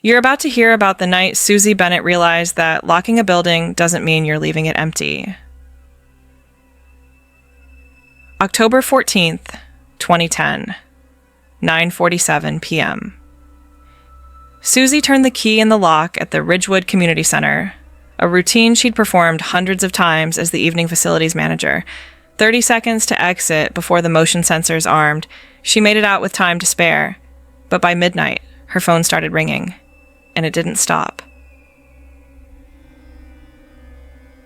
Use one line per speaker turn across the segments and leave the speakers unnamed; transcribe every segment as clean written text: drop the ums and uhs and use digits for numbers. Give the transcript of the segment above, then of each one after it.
You're about to hear about the night Susie Bennett realized that locking a building doesn't mean you're leaving it empty. October 14th, 2010, 9:47 p.m. Susie turned the key in the lock at the Ridgewood Community Center, a routine she'd performed hundreds of times as the evening facilities manager. 30 seconds to exit before the motion sensors armed. She made it out with time to spare, but by midnight, her phone started ringing, and it didn't stop.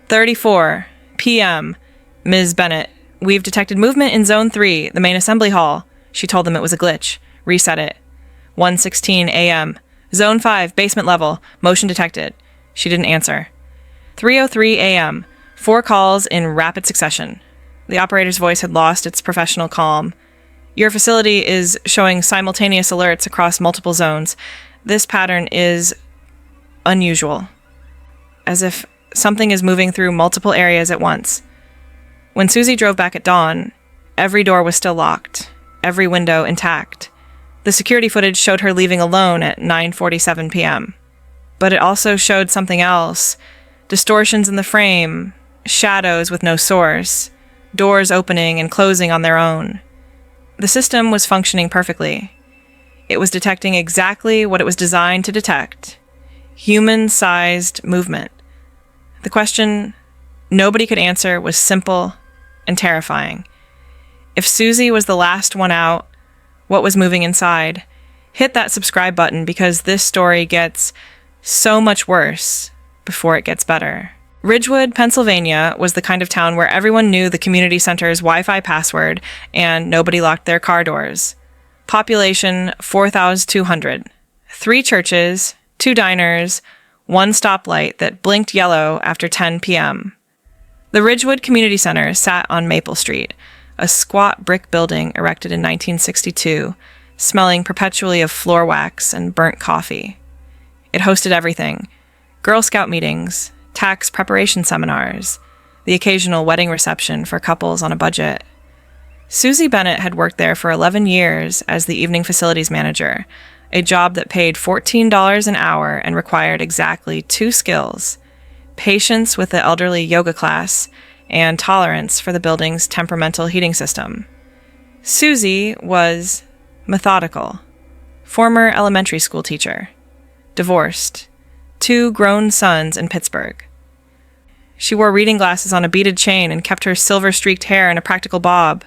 34 p.m. Ms. Bennett, we've detected movement in Zone 3, the main assembly hall. She told them it was a glitch. Reset it. 1:16 a.m. Zone 5, basement level. Motion detected. She didn't answer. 3:03 a.m. 4 calls in rapid succession. The operator's voice had lost its professional calm. Your facility is showing simultaneous alerts across multiple zones. This pattern is unusual, as if something is moving through multiple areas at once. When Susie drove back at dawn, every door was still locked, every window intact. The security footage showed her leaving alone at 9:47 p.m. But it also showed something else. Distortions in the frame, shadows with no source, doors opening and closing on their own. The system was functioning perfectly. It was detecting exactly what it was designed to detect: human-sized movement. The question nobody could answer was simple and terrifying. If Susie was the last one out, what was moving inside? Hit that subscribe button, because this story gets so much worse before it gets better. Ridgewood, Pennsylvania was the kind of town where everyone knew the community center's Wi-Fi password and nobody locked their car doors. Population 4,200. 3 churches, 2 diners, 1 stoplight that blinked yellow after 10 p.m. The Ridgewood Community Center sat on Maple Street, a squat brick building erected in 1962, smelling perpetually of floor wax and burnt coffee. It hosted everything: Girl Scout meetings, tax preparation seminars, the occasional wedding reception for couples on a budget. Susie Bennett had worked there for 11 years as the evening facilities manager, a job that paid $14 an hour and required exactly 2 skills: patience with the elderly yoga class and tolerance for the building's temperamental heating system. Susie was methodical, former elementary school teacher, divorced, 2 grown sons in Pittsburgh. She wore reading glasses on a beaded chain and kept her silver-streaked hair in a practical bob.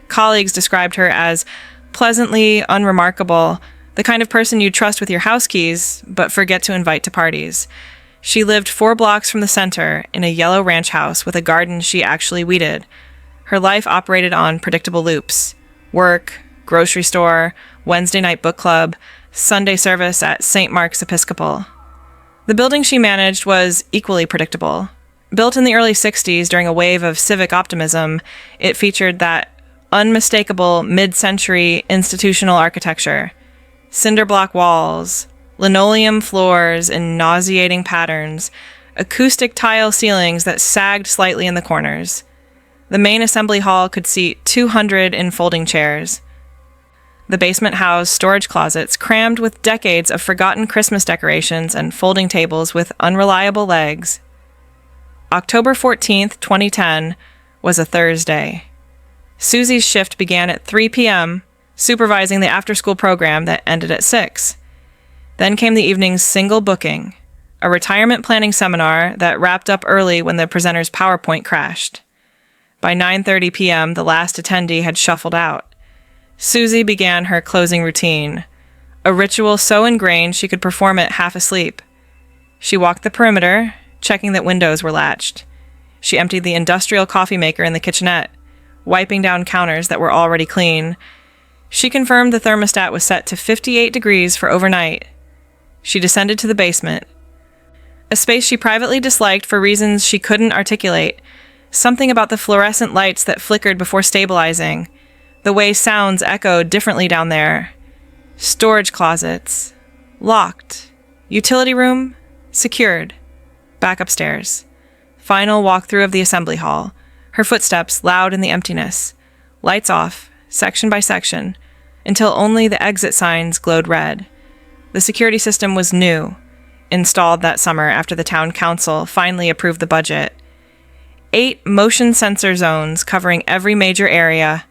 Colleagues described her as pleasantly unremarkable, the kind of person you'd trust with your house keys, but forget to invite to parties. She lived 4 blocks from the center in a yellow ranch house with a garden she actually weeded. Her life operated on predictable loops: work, grocery store, Wednesday night book club, Sunday service at St. Mark's Episcopal. The building she managed was equally predictable. Built in the early 60s during a wave of civic optimism, it featured that unmistakable mid-century institutional architecture: cinder block walls, linoleum floors in nauseating patterns, acoustic tile ceilings that sagged slightly in the corners. The main assembly hall could seat 200 in folding chairs. The basement housed storage closets crammed with decades of forgotten Christmas decorations and folding tables with unreliable legs. October 14th, 2010, was a Thursday. Susie's shift began at 3 p.m., supervising the after-school program that ended at 6. Then came the evening's single booking, a retirement planning seminar that wrapped up early when the presenter's PowerPoint crashed. By 9:30 p.m., the last attendee had shuffled out. Susie began her closing routine, a ritual so ingrained she could perform it half asleep. She walked the perimeter, checking that windows were latched. She emptied the industrial coffee maker in the kitchenette, wiping down counters that were already clean. She confirmed the thermostat was set to 58 degrees for overnight. She descended to the basement, a space she privately disliked for reasons she couldn't articulate. Something about the fluorescent lights that flickered before stabilizing, the way sounds echoed differently down there. Storage closets, locked. Utility room, secured. Back upstairs. Final walkthrough of the assembly hall, her footsteps loud in the emptiness. Lights off, section by section, until only the exit signs glowed red. The security system was new, installed that summer after the town council finally approved the budget. 8 motion sensor zones covering every major area,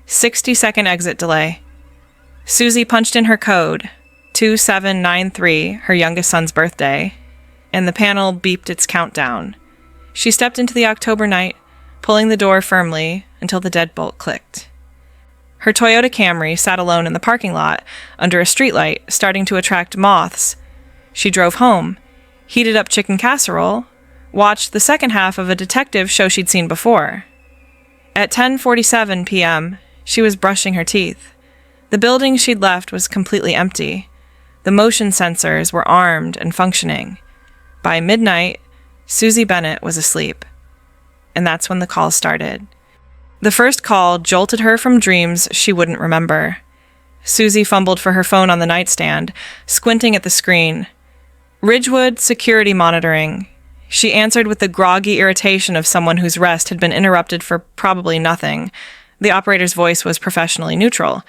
60-second exit delay. Susie punched in her code, 2793, her youngest son's birthday, and the panel beeped its countdown. She stepped into the October night, pulling the door firmly until the deadbolt clicked. Her Toyota Camry sat alone in the parking lot under a streetlight, starting to attract moths. She drove home, heated up chicken casserole, watched the second half of a detective show she'd seen before. At 10:47 p.m., she was brushing her teeth. The building she'd left was completely empty. The motion sensors were armed and functioning. By midnight, Susie Bennett was asleep. And that's when the call started. The first call jolted her from dreams she wouldn't remember. Susie fumbled for her phone on the nightstand, squinting at the screen. Ridgewood Security Monitoring. She answered with the groggy irritation of someone whose rest had been interrupted for probably nothing. The operator's voice was professionally neutral.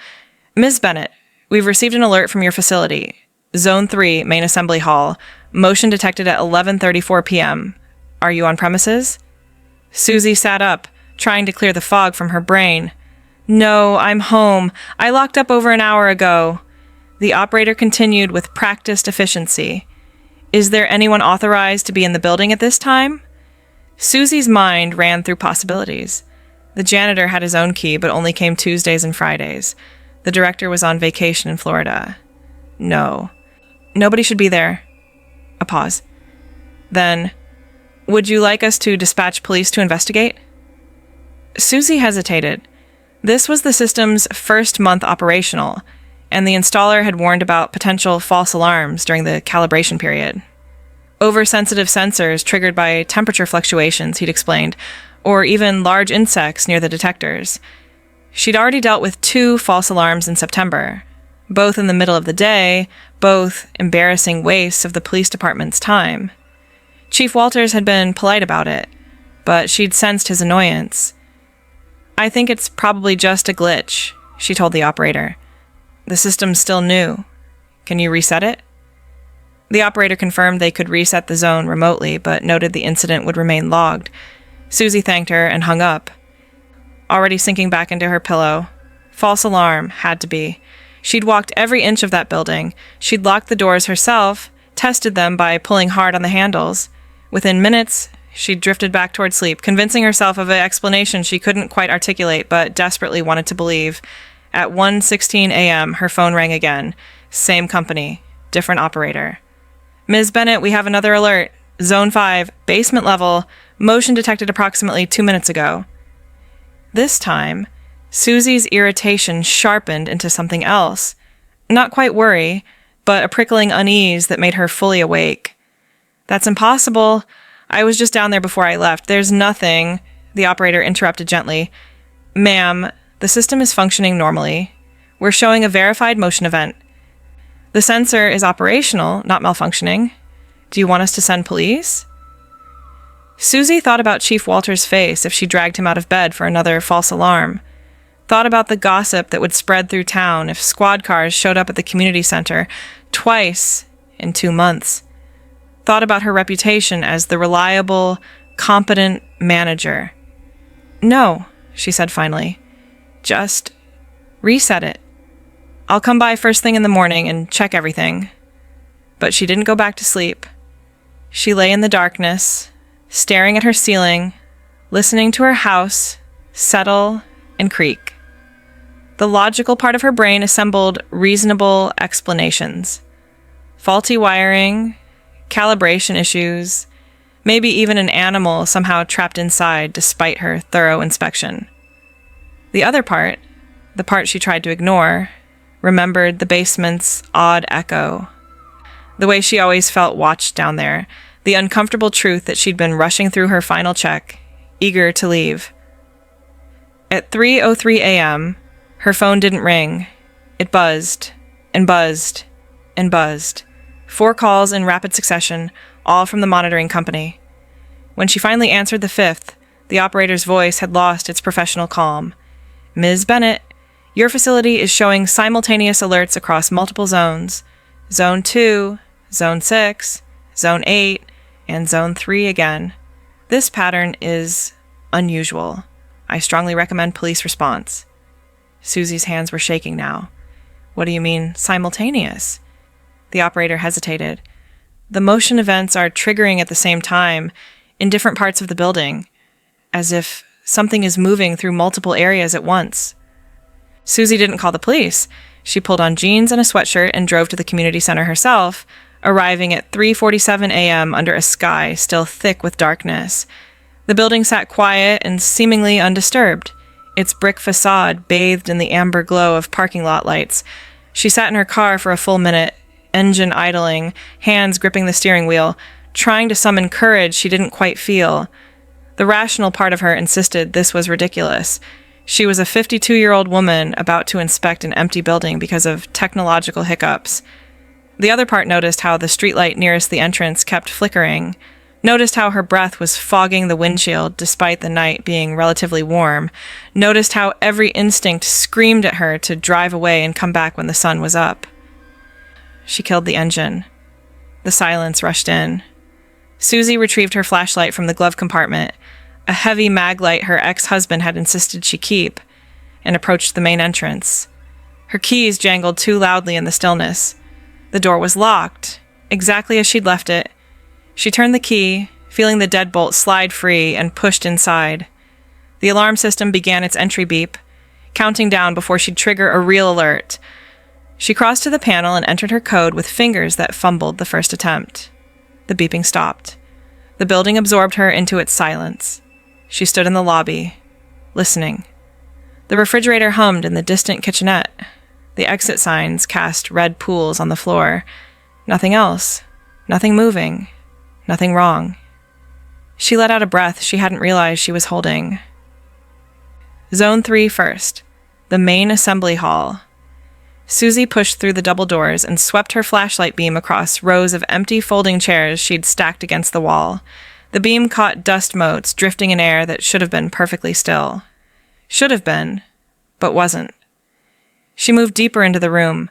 Ms. Bennett, we've received an alert from your facility. Zone 3, Main Assembly Hall. Motion detected at 11:34 p.m. Are you on premises? Susie sat up, trying to clear the fog from her brain. No, I'm home. I locked up over an hour ago. The operator continued with practiced efficiency. Is there anyone authorized to be in the building at this time? Susie's mind ran through possibilities. The janitor had his own key, but only came Tuesdays and Fridays. The director was on vacation in Florida. No. Nobody should be there. A pause. Then, would you like us to dispatch police to investigate? Susie hesitated. This was the system's first month operational, and the installer had warned about potential false alarms during the calibration period. Oversensitive sensors triggered by temperature fluctuations, he'd explained, or even large insects near the detectors. She'd already dealt with 2 false alarms in September, both in the middle of the day, both embarrassing wastes of the police department's time. Chief Walters had been polite about it, but she'd sensed his annoyance. I think it's probably just a glitch, she told the operator. The system's still new. Can you reset it? The operator confirmed they could reset the zone remotely, but noted the incident would remain logged. Susie thanked her and hung up. Already sinking back into her pillow. False alarm, had to be. She'd walked every inch of that building. She'd locked the doors herself, tested them by pulling hard on the handles. Within minutes, she'd drifted back toward sleep, convincing herself of an explanation she couldn't quite articulate but desperately wanted to believe. At 1:16 a.m., her phone rang again. Same company, different operator. Ms. Bennett, we have another alert. Zone 5, basement level, motion detected approximately 2 minutes ago. This time, Susie's irritation sharpened into something else. Not quite worry, but a prickling unease that made her fully awake. That's impossible. I was just down there before I left. There's nothing, the operator interrupted gently. Ma'am, the system is functioning normally. We're showing a verified motion event. The sensor is operational, not malfunctioning. Do you want us to send police? Susie thought about Chief Walters' face if she dragged him out of bed for another false alarm. Thought about the gossip that would spread through town if squad cars showed up at the community center twice in 2 months. Thought about her reputation as the reliable, competent manager. No, she said finally. Just reset it. I'll come by first thing in the morning and check everything. But she didn't go back to sleep. She lay in the darkness, staring at her ceiling, listening to her house settle and creak. The logical part of her brain assembled reasonable explanations. Faulty wiring, calibration issues, maybe even an animal somehow trapped inside despite her thorough inspection. The other part, the part she tried to ignore, remembered the basement's odd echo. The way she always felt watched down there, the uncomfortable truth that she'd been rushing through her final check, eager to leave. At 3:03 a.m., her phone didn't ring. It buzzed, and buzzed, and buzzed. 4 calls in rapid succession, all from the monitoring company. When she finally answered the 5th, the operator's voice had lost its professional calm. Ms. Bennett, your facility is showing simultaneous alerts across multiple zones. Zone 2, Zone 6, Zone 8, and Zone 3 again. This pattern is unusual. I strongly recommend police response. Susie's hands were shaking now. What do you mean, simultaneous? The operator hesitated. The motion events are triggering at the same time, in different parts of the building, as if something is moving through multiple areas at once. Susie didn't call the police. She pulled on jeans and a sweatshirt and drove to the community center herself, arriving at 3:47 a.m. under a sky still thick with darkness. The building sat quiet and seemingly undisturbed, its brick facade bathed in the amber glow of parking lot lights. She sat in her car for a full minute, engine idling, hands gripping the steering wheel, trying to summon courage she didn't quite feel. The rational part of her insisted this was ridiculous. She was a 52-year-old woman about to inspect an empty building because of technological hiccups. The other part noticed how the streetlight nearest the entrance kept flickering, noticed how her breath was fogging the windshield despite the night being relatively warm, noticed how every instinct screamed at her to drive away and come back when the sun was up. She killed the engine. The silence rushed in. Susie retrieved her flashlight from the glove compartment, a heavy mag light her ex-husband had insisted she keep, and approached the main entrance. Her keys jangled too loudly in the stillness. The door was locked, exactly as she'd left it. She turned the key, feeling the deadbolt slide free, and pushed inside. The alarm system began its entry beep, counting down before she'd trigger a real alert. She crossed to the panel and entered her code with fingers that fumbled the first attempt. The beeping stopped. The building absorbed her into its silence. She stood in the lobby, listening. The refrigerator hummed in the distant kitchenette. The exit signs cast red pools on the floor. Nothing else. Nothing moving. Nothing wrong. She let out a breath she hadn't realized she was holding. Zone 3 first. The main assembly hall. Susie pushed through the double doors and swept her flashlight beam across rows of empty folding chairs she'd stacked against the wall. The beam caught dust motes drifting in air that should have been perfectly still. Should have been, but wasn't. She moved deeper into the room,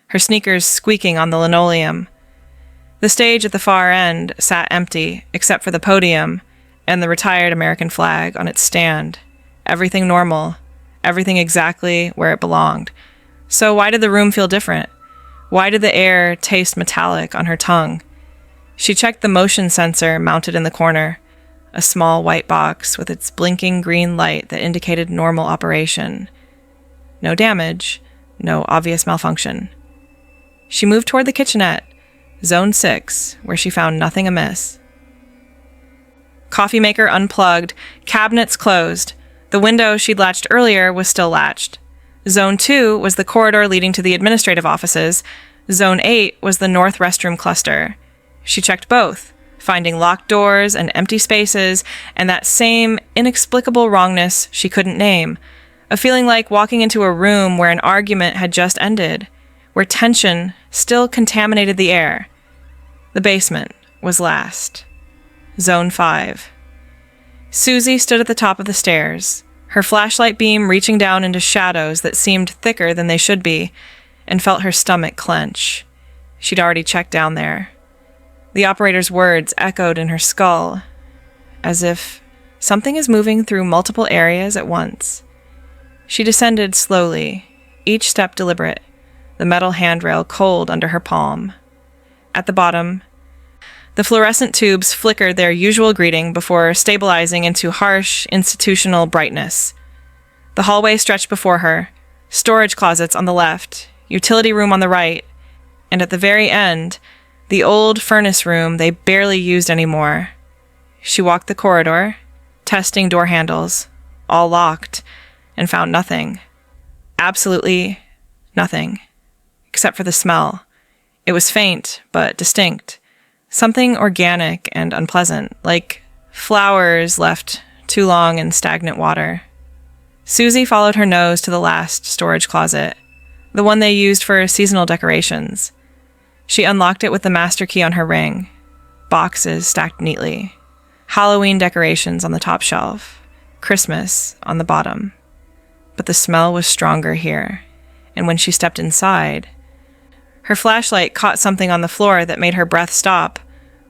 her sneakers squeaking on the linoleum. The stage at the far end sat empty, except for the podium and the retired American flag on its stand. Everything normal, everything exactly where it belonged. So why did the room feel different? Why did the air taste metallic on her tongue? She checked the motion sensor mounted in the corner, a small white box with its blinking green light that indicated normal operation. No damage, no obvious malfunction. She moved toward the kitchenette, Zone 6, where she found nothing amiss. Coffee maker unplugged, cabinets closed. The window she'd latched earlier was still latched. Zone 2 was the corridor leading to the administrative offices. Zone 8 was the north restroom cluster. She checked both, finding locked doors and empty spaces, and that same inexplicable wrongness she couldn't name. A feeling like walking into a room where an argument had just ended, where tension still contaminated the air. The basement was last. Zone 5. Susie stood at the top of the stairs, her flashlight beam reaching down into shadows that seemed thicker than they should be, and felt her stomach clench. She'd already checked down there. The operator's words echoed in her skull, as if something is moving through multiple areas at once. She descended slowly, each step deliberate, the metal handrail cold under her palm. At the bottom, the fluorescent tubes flickered their usual greeting before stabilizing into harsh, institutional brightness. The hallway stretched before her, storage closets on the left, utility room on the right, and at the very end, the old furnace room they barely used anymore. She walked the corridor, testing door handles, all locked, and found nothing. Absolutely nothing. Except for the smell. It was faint, but distinct. Something organic and unpleasant, like flowers left too long in stagnant water. Susie followed her nose to the last storage closet, the one they used for seasonal decorations. She unlocked it with the master key on her ring. Boxes stacked neatly. Halloween decorations on the top shelf. Christmas on the bottom. But the smell was stronger here, and when she stepped inside, Her flashlight caught something on the floor that made her breath stop.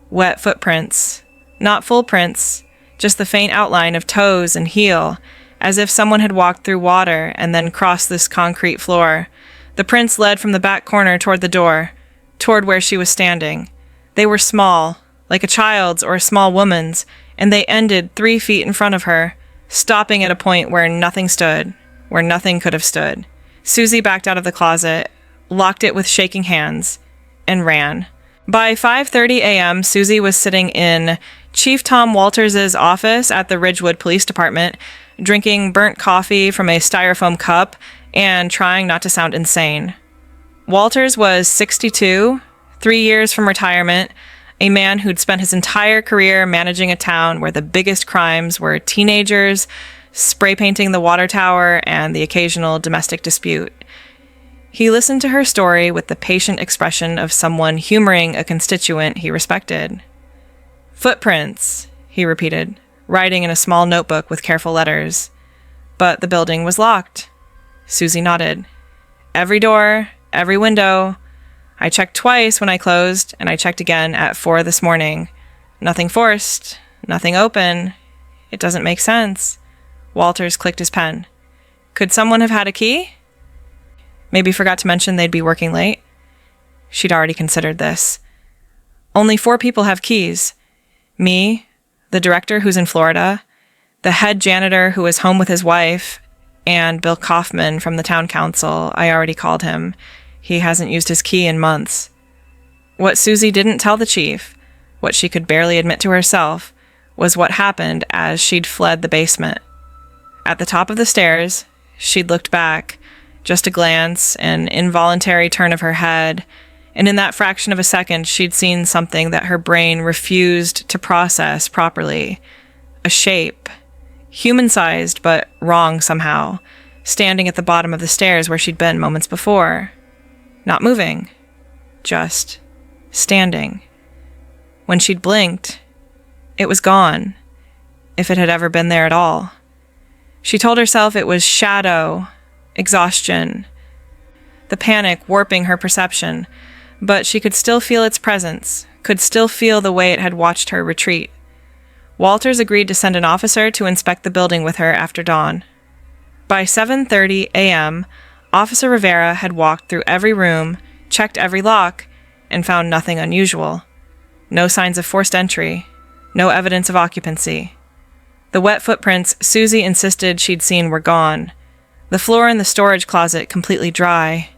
Wet footprints. Not full prints, just the faint outline of toes and heel, as if someone had walked through water and then crossed this concrete floor. The prints led from the back corner toward the door, toward where she was standing. They were small, like a child's or a small woman's, and they ended 3 feet in front of her, stopping at a point where nothing stood, where nothing could have stood. Susie backed out of the closet, locked it with shaking hands, and ran. By 5:30 a.m., Susie was sitting in Chief Tom Walters' office at the Ridgewood Police Department, drinking burnt coffee from a styrofoam cup and trying not to sound insane. Walters was 62, 3 years from retirement, a man who'd spent his entire career managing a town where the biggest crimes were teenagers, spray painting the water tower, and the occasional domestic dispute. He listened to her story with the patient expression of someone humoring a constituent he respected. "Footprints," he repeated, writing in a small notebook with careful letters. "But the building was locked." Susie nodded. "Every door, every window. I checked twice when I closed, and I checked again at 4 this morning. Nothing forced, nothing open. It doesn't make sense." Walters clicked his pen. "Could someone have had a key?" Maybe forgot to mention they'd be working late. She'd already considered this. "Only 4 people have keys. Me, the director who's in Florida, the head janitor who is home with his wife, and Bill Kaufman from the town council. I already called him. He hasn't used his key in months." What Susie didn't tell the chief, what she could barely admit to herself, was what happened as she'd fled the basement. At the top of the stairs, she'd looked back, just a glance, an involuntary turn of her head, and in that fraction of a second, she'd seen something that her brain refused to process properly. A shape, human-sized but wrong somehow, standing at the bottom of the stairs where she'd been moments before. Not moving, just standing. When she'd blinked, it was gone, if it had ever been there at all. She told herself it was shadow, exhaustion, the panic warping her perception, but she could still feel its presence, could still feel the way it had watched her retreat. Walters agreed to send an officer to inspect the building with her after dawn. By 7:30 a.m., Officer Rivera had walked through every room, checked every lock, and found nothing unusual. No signs of forced entry, no evidence of occupancy. The wet footprints Susie insisted she'd seen were gone. The floor in the storage closet completely dry.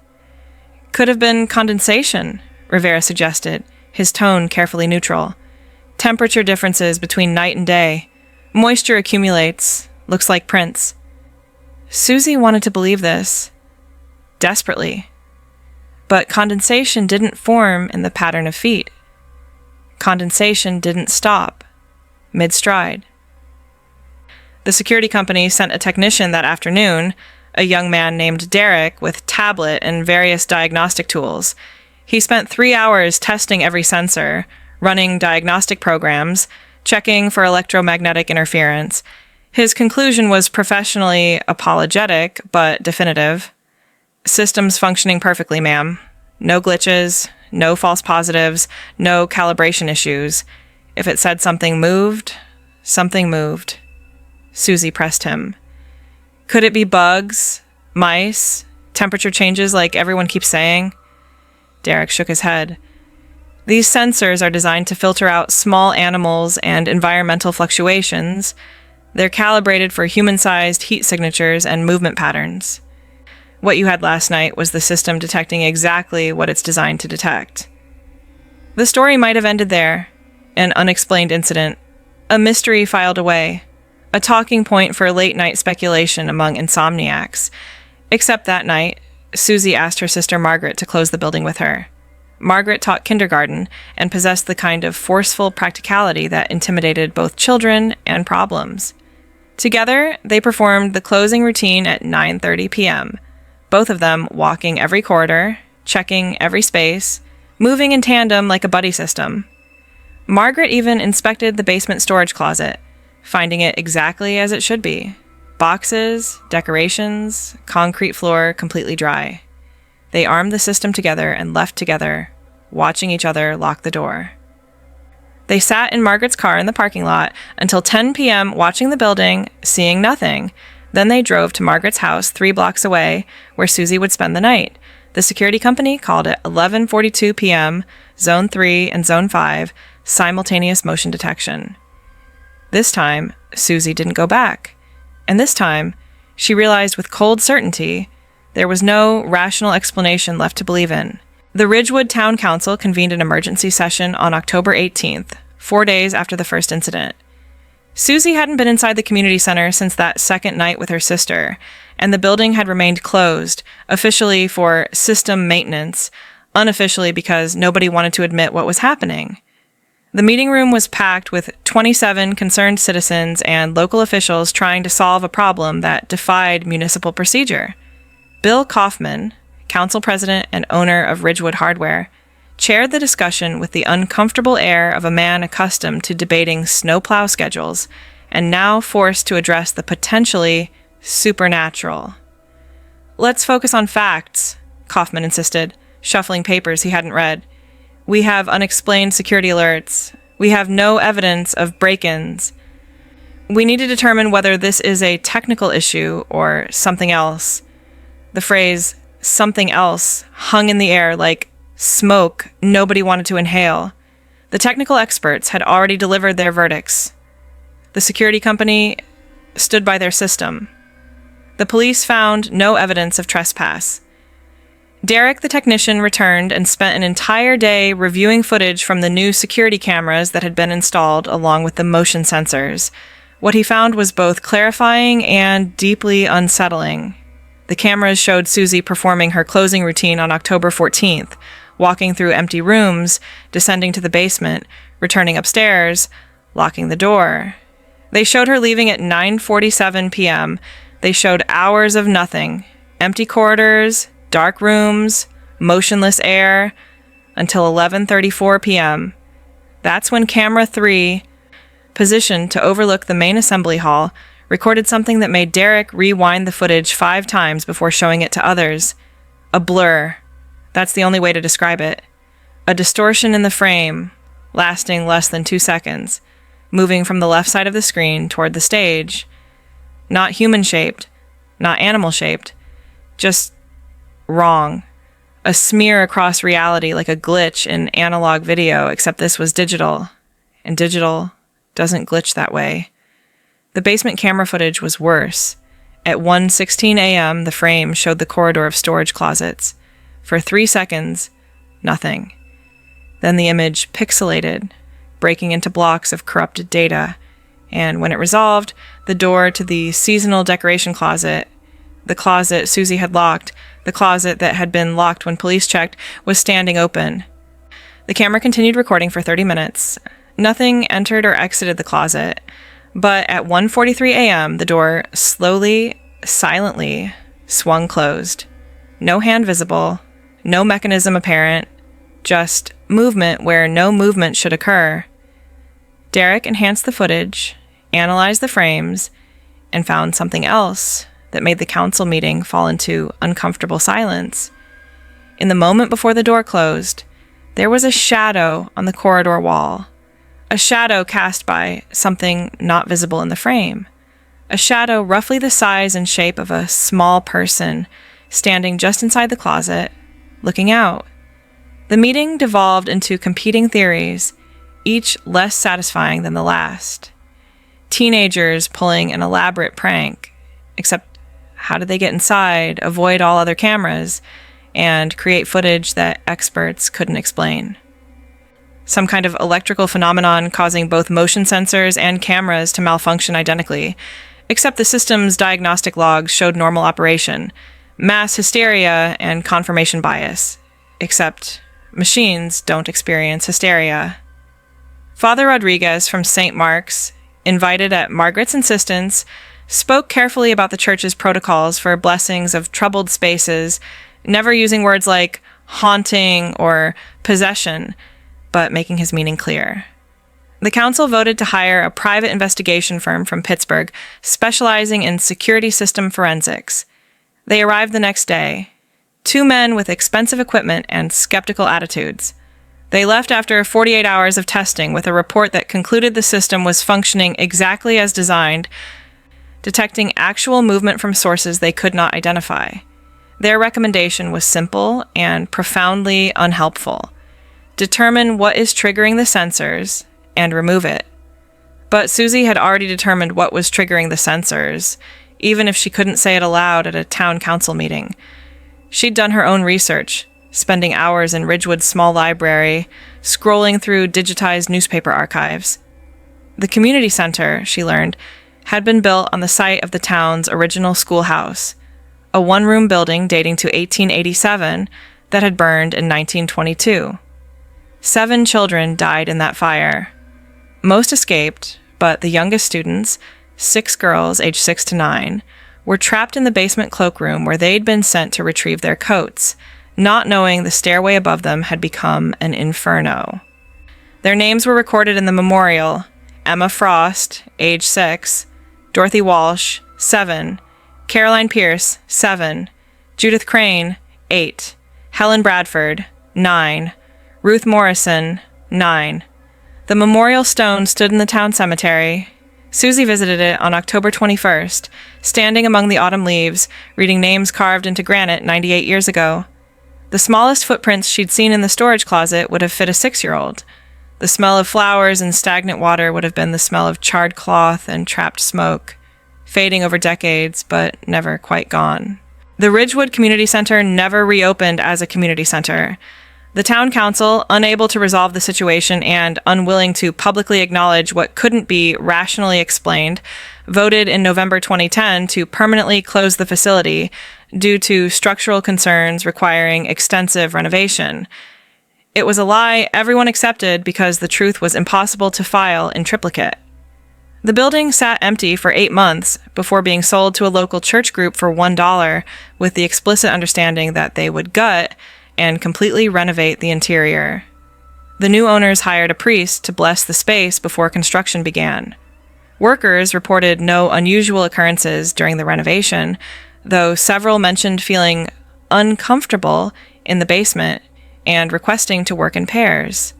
"Could have been condensation," Rivera suggested, his tone carefully neutral. "Temperature differences between night and day. Moisture accumulates. Looks like prints." Susie wanted to believe this. Desperately. But condensation didn't form in the pattern of feet. Condensation didn't stop mid-stride. The security company sent a technician that afternoon, a young man named Derek, with tablet and various diagnostic tools. He spent 3 hours testing every sensor, running diagnostic programs, checking for electromagnetic interference. His conclusion was professionally apologetic, but definitive. "Systems functioning perfectly, ma'am. No glitches, no false positives, no calibration issues. If it said something moved, something moved." Susie pressed him. "Could it be bugs, mice, temperature changes like everyone keeps saying?" Derek shook his head. "These sensors are designed to filter out small animals and environmental fluctuations. They're calibrated for human-sized heat signatures and movement patterns. What you had last night was the system detecting exactly what it's designed to detect." The story might have ended there. An unexplained incident. A mystery filed away. A talking point for late-night speculation among insomniacs. Except that night, Susie asked her sister Margaret to close the building with her. Margaret taught kindergarten and possessed the kind of forceful practicality that intimidated both children and problems. Together, they performed the closing routine at 9:30 p.m., both of them walking every corridor, checking every space, moving in tandem like a buddy system. Margaret even inspected the basement storage closet, finding it exactly as it should be. Boxes, decorations, concrete floor completely dry. They armed the system together and left together, watching each other lock the door. They sat in Margaret's car in the parking lot until 10 p.m. watching the building, seeing nothing. Then they drove to Margaret's house 3 blocks away, where Susie would spend the night. The security company called it 11:42 p.m., Zone 3 and Zone 5, simultaneous motion detection. This time, Susie didn't go back. And this time, she realized with cold certainty there was no rational explanation left to believe in. The Ridgewood Town Council convened an emergency session on October 18th, 4 days after the first incident. Susie hadn't been inside the community center since that second night with her sister, and the building had remained closed, officially for system maintenance, unofficially because nobody wanted to admit what was happening. The meeting room was packed with 27 concerned citizens and local officials trying to solve a problem that defied municipal procedure. Bill Kaufman, council president and owner of Ridgewood Hardware, chaired the discussion with the uncomfortable air of a man accustomed to debating snowplow schedules and now forced to address the potentially supernatural. "Let's focus on facts," Kaufman insisted, shuffling papers he hadn't read. "We have unexplained security alerts. We have no evidence of break-ins. We need to determine whether this is a technical issue or something else." The phrase, "something else," hung in the air like smoke nobody wanted to inhale. The technical experts had already delivered their verdicts. The security company stood by their system. The police found no evidence of trespass. Derek, the technician, returned and spent an entire day reviewing footage from the new security cameras that had been installed along with the motion sensors. What he found was both clarifying and deeply unsettling. The cameras showed Susie performing her closing routine on October 14th, walking through empty rooms, descending to the basement, returning upstairs, locking the door. They showed her leaving at 9:47 p.m. They showed hours of nothing, empty corridors, dark rooms, motionless air, until 11:34 p.m. That's when camera 3, positioned to overlook the main assembly hall, recorded something that made Derek rewind the footage 5 times before showing it to others. A blur. That's the only way to describe it. A distortion in the frame, lasting less than 2 seconds, moving from the left side of the screen toward the stage. Not human-shaped, not animal-shaped, just wrong. A smear across reality like a glitch in analog video, except this was digital, and digital doesn't glitch that way. The basement camera footage was worse. At 1:16 a.m., the frame showed the corridor of storage closets. For 3 seconds, nothing. Then the image pixelated, breaking into blocks of corrupted data, and when it resolved, the door to the seasonal decoration closet, the closet Susie had locked, the closet that had been locked when police checked, was standing open. The camera continued recording for 30 minutes. Nothing entered or exited the closet, but at 1:43 a.m., the door slowly, silently swung closed. No hand visible, no mechanism apparent, just movement where no movement should occur. Derek enhanced the footage, analyzed the frames, and found something else that made the council meeting fall into uncomfortable silence. In the moment before the door closed, there was a shadow on the corridor wall. A shadow cast by something not visible in the frame. A shadow roughly the size and shape of a small person, standing just inside the closet, looking out. The meeting devolved into competing theories, each less satisfying than the last. Teenagers pulling an elaborate prank, except how did they get inside, avoid all other cameras, and create footage that experts couldn't explain? Some kind of electrical phenomenon causing both motion sensors and cameras to malfunction identically, except the system's diagnostic logs showed normal operation, mass hysteria and confirmation bias, except machines don't experience hysteria. Father Rodriguez from St. Mark's, invited at Margaret's insistence, spoke carefully about the church's protocols for blessings of troubled spaces, never using words like haunting or possession, but making his meaning clear. The council voted to hire a private investigation firm from Pittsburgh, specializing in security system forensics. They arrived the next day. 2 men with expensive equipment and skeptical attitudes. They left after 48 hours of testing with a report that concluded the system was functioning exactly as designed, detecting actual movement from sources they could not identify. Their recommendation was simple and profoundly unhelpful. Determine what is triggering the sensors and remove it. But Susie had already determined what was triggering the sensors, even if she couldn't say it aloud at a town council meeting. She'd done her own research, spending hours in Ridgewood's small library, scrolling through digitized newspaper archives. The community center, she learned, had been built on the site of the town's original schoolhouse, a one-room building dating to 1887 that had burned in 1922. 7 children died in that fire. Most escaped, but the youngest students, 6 girls aged 6 to 9, were trapped in the basement cloakroom where they'd been sent to retrieve their coats, not knowing the stairway above them had become an inferno. Their names were recorded in the memorial: Emma Frost, age 6, Dorothy Walsh, 7, Caroline Pierce, 7, Judith Crane, 8, Helen Bradford, 9, Ruth Morrison, 9. The memorial stone stood in the town cemetery. Susie visited it on October 21st, standing among the autumn leaves, reading names carved into granite 98 years ago. The smallest footprints she'd seen in the storage closet would have fit a 6-year-old. The smell of flowers and stagnant water would have been the smell of charred cloth and trapped smoke, fading over decades, but never quite gone. The Ridgewood Community Center never reopened as a community center. The town council, unable to resolve the situation and unwilling to publicly acknowledge what couldn't be rationally explained, voted in November 2010 to permanently close the facility due to structural concerns requiring extensive renovation. It was a lie everyone accepted because the truth was impossible to file in triplicate. The building sat empty for 8 months before being sold to a local church group for $1, with the explicit understanding that they would gut and completely renovate the interior. The new owners hired a priest to bless the space before construction began. Workers reported no unusual occurrences during the renovation, though several mentioned feeling uncomfortable in the basement and requesting to work in pairs.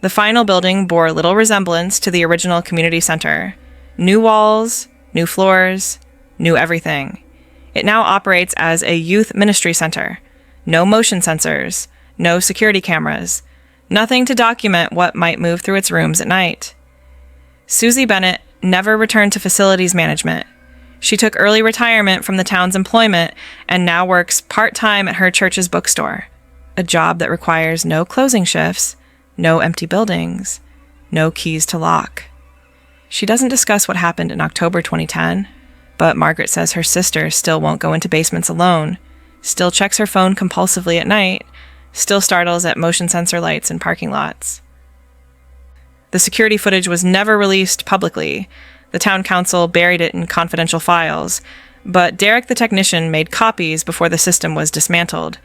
The final building bore little resemblance to the original community center. New walls, new floors, new everything. It now operates as a youth ministry center. No motion sensors, no security cameras, nothing to document what might move through its rooms at night. Susie Bennett never returned to facilities management. She took early retirement from the town's employment and now works part-time at her church's bookstore, a job that requires no closing shifts, no empty buildings, no keys to lock. She doesn't discuss what happened in October 2010, but Margaret says her sister still won't go into basements alone, still checks her phone compulsively at night, still startles at motion sensor lights in parking lots. The security footage was never released publicly. The town council buried it in confidential files, but Derek the technician made copies before the system was dismantled.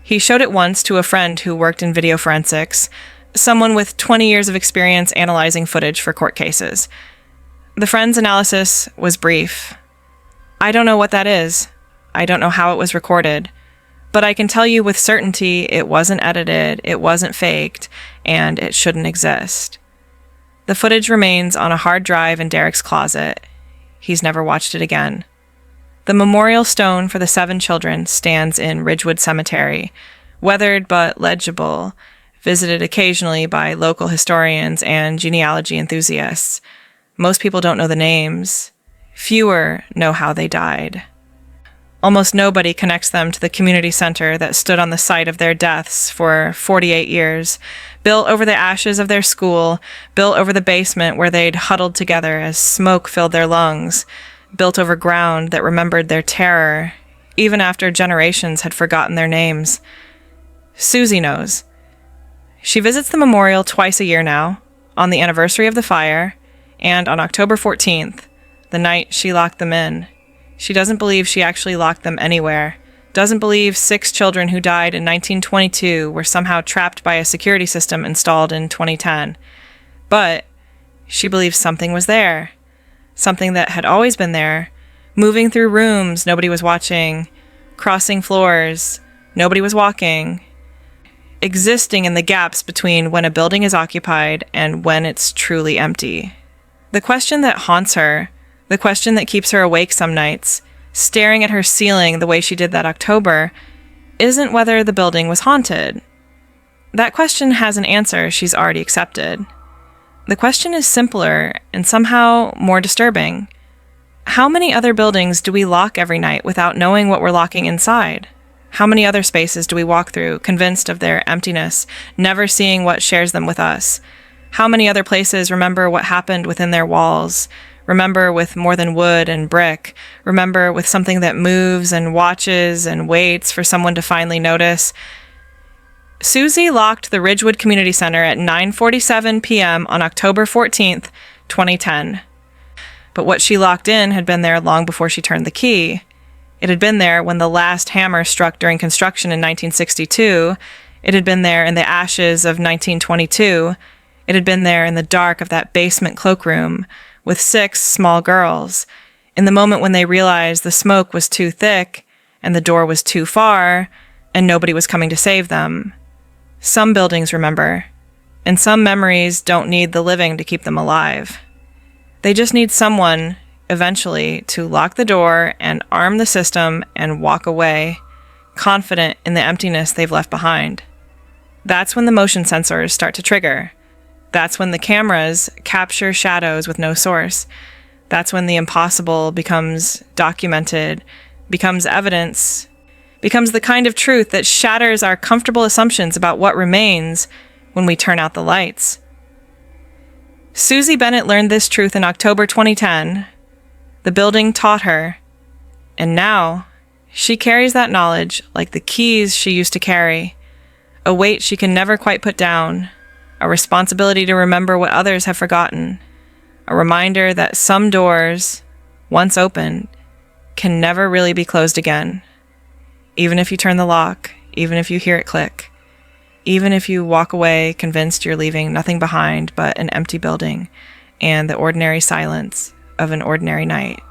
He showed it once to a friend who worked in video forensics, someone with 20 years of experience analyzing footage for court cases. The friend's analysis was brief. "I don't know what that is. I don't know how it was recorded. But I can tell you with certainty it wasn't edited, it wasn't faked, and it shouldn't exist." The footage remains on a hard drive in Derek's closet. He's never watched it again. The memorial stone for the 7 children stands in Ridgewood Cemetery, weathered but legible, visited occasionally by local historians and genealogy enthusiasts. Most people don't know the names. Fewer know how they died. Almost nobody connects them to the community center that stood on the site of their deaths for 48 years, built over the ashes of their school, built over the basement where they'd huddled together as smoke filled their lungs, built over ground that remembered their terror, even after generations had forgotten their names. Susie knows. She visits the memorial twice a year now, on the anniversary of the fire, and on October 14th, the night she locked them in. She doesn't believe she actually locked them anywhere, doesn't believe 6 children who died in 1922 were somehow trapped by a security system installed in 2010. But she believes something was there, something that had always been there, moving through rooms nobody was watching, crossing floors, Nobody was walking, existing in the gaps between when a building is occupied and when it's truly empty. The question that haunts her, the question that keeps her awake some nights, staring at her ceiling the way she did that October, isn't whether the building was haunted. That question has an answer she's already accepted. The question is simpler and somehow more disturbing. How many other buildings do we lock every night without knowing what we're locking inside? How many other spaces do we walk through, convinced of their emptiness, never seeing what shares them with us? How many other places remember what happened within their walls, remember with more than wood and brick, remember with something that moves and watches and waits for someone to finally notice? Susie locked the Ridgewood Community Center at 9:47 p.m. on October 14th, 2010. But what she locked in had been there long before she turned the key. It had been there when the last hammer struck during construction in 1962. It had been there in the ashes of 1922. It had been there in the dark of that basement cloakroom with 6 small girls, in the moment when they realized the smoke was too thick and the door was too far and nobody was coming to save them. Some buildings remember, and some memories don't need the living to keep them alive. They just need someone, eventually, to lock the door and arm the system and walk away, confident in the emptiness they've left behind. That's when the motion sensors start to trigger. That's when the cameras capture shadows with no source. That's when the impossible becomes documented, becomes evidence, becomes the kind of truth that shatters our comfortable assumptions about what remains when we turn out the lights. Susie Bennett learned this truth in October 2010. The building taught her, and now she carries that knowledge like the keys she used to carry, a weight she can never quite put down, a responsibility to remember what others have forgotten, a reminder that some doors, once opened, can never really be closed again. Even if you turn the lock, even if you hear it click, even if you walk away convinced you're leaving nothing behind but an empty building and the ordinary silence of an ordinary night.